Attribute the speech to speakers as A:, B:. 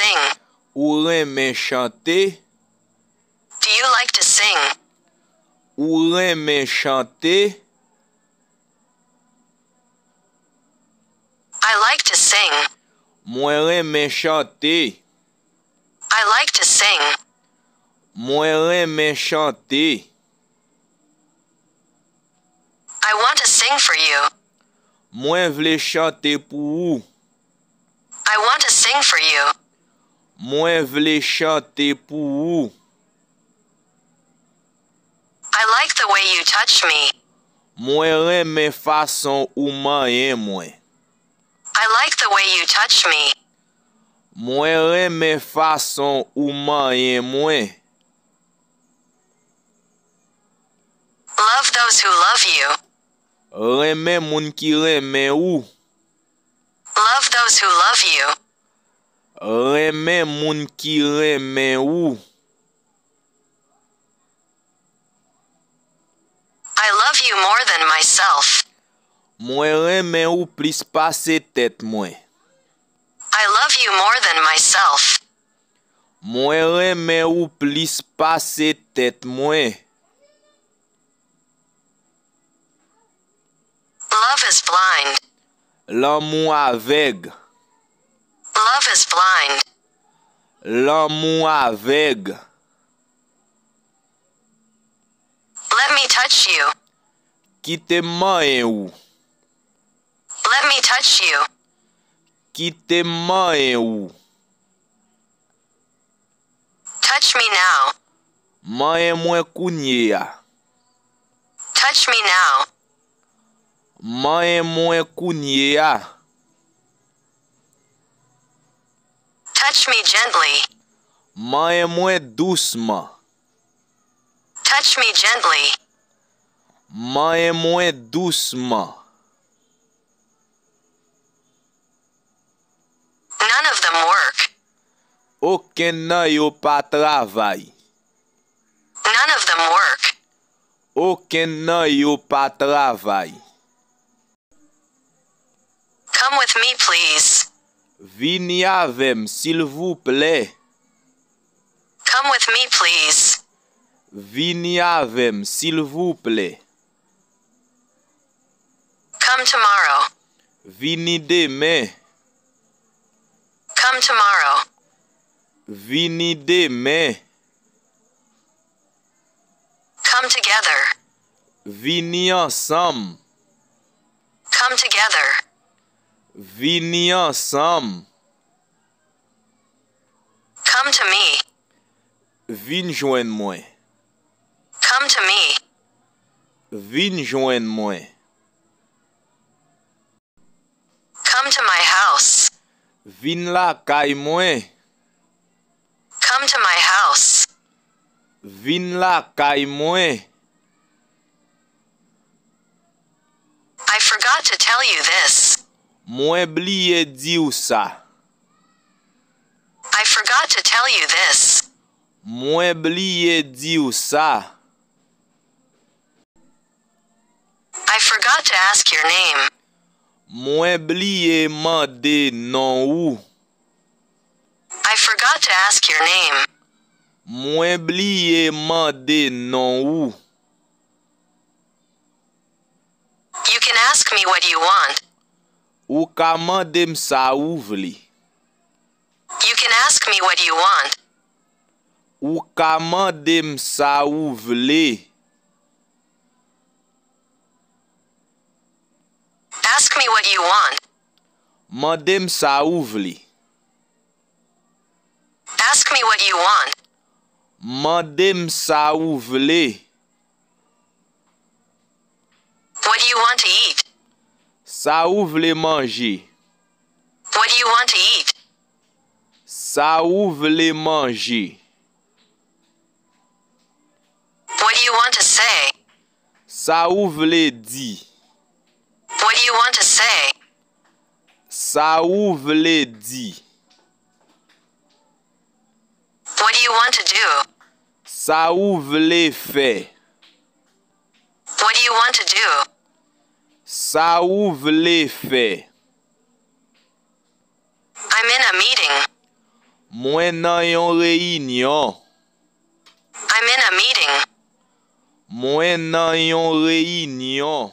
A: sing?
B: Ou reme chanter?
A: Do you like to sing?
B: Ou reme chanter?
A: I like to sing.
B: Mwen reme chanter.
A: I like to sing.
B: Mwen reme chanter.
A: I want to sing for you.
B: Mwen vle chanter pou ou.
A: I want to sing for you.
B: Mwen vle chanter pou ou.
A: I like the way you touch me.
B: Mwen reme fason ou mayen mwen.
A: I like the way you touch me.
B: Mwen reme fason ou mayen mwen.
A: Love those who love you.
B: Reme moun ki reme ou.
A: Love those who love you.
B: Reme moun ki reme ou.
A: I love you more than myself.
B: Mwen reme ou plis pase tet mwen.
A: I love you more than myself.
B: Mwen reme ou plis pase tet mwen.
A: Love is blind.
B: L'amou aveg.
A: Love is blind.
B: L'amou aveg.
A: Let me touch you.
B: Kite mayen ou.
A: Let me touch you.
B: Kite mayen ou.
A: Touch me now.
B: Mayen mwen kounye ya.
A: Touch me now.
B: Mayen mwen kounye ya.
A: Touch me gently.
B: Mayen mwen douceman.
A: Touch me gently.
B: Mayen mwen douceman.
A: None of them work.
B: Oken nan yo pa travay.
A: None of them work.
B: Oken nan yo pa travay.
A: Come with me, please.
B: Vini avem, s'il vous plaît.
A: Come with me, please.
B: Vini avem, s'il vous plaît.
A: Come tomorrow.
B: Vini demain.
A: Come tomorrow.
B: Vini demain.
A: Come together.
B: Vini ensemble.
A: Come together.
B: Vini ensemble.
A: Come to me.
B: Vin join mwen.
A: Come to me.
B: Vin join mwen.
A: Come to my house.
B: Vin la kay mwen.
A: Come to my house.
B: Vin la kay mwen.
A: I forgot to tell you this.
B: Mwen bliye di ou sa.
A: I forgot to tell you this.
B: Mwen bliye di ou sa.
A: I forgot to ask your name.
B: Mwen bliye mande nan ou.
A: I forgot to ask your name.
B: Mwen bliye mande nan ou.
A: You can ask me what you want.
B: Ou ka mandem sa ou vle.
A: You can ask me what you want.
B: Ou ka mandem sa ou vle.
A: Ask me what you want.
B: Mandem sa ou vle.
A: Ask me what you want.
B: Mandem sa ou vle.
A: What do you want to eat?
B: Sa ou vle manje.
A: What do you want to eat?
B: Sa ou vle manje.
A: What do you want to say?
B: Sa ou vle di.
A: What do you want to say?
B: Sa ou vle di.
A: What do you want to do?
B: Sa ou vle fe.
A: What do you want to do?
B: Sa ou vle fe.
A: I'm in a meeting.
B: Mwen nan yon réunion.
A: I'm in a meeting.
B: Mwen nan yon réunion.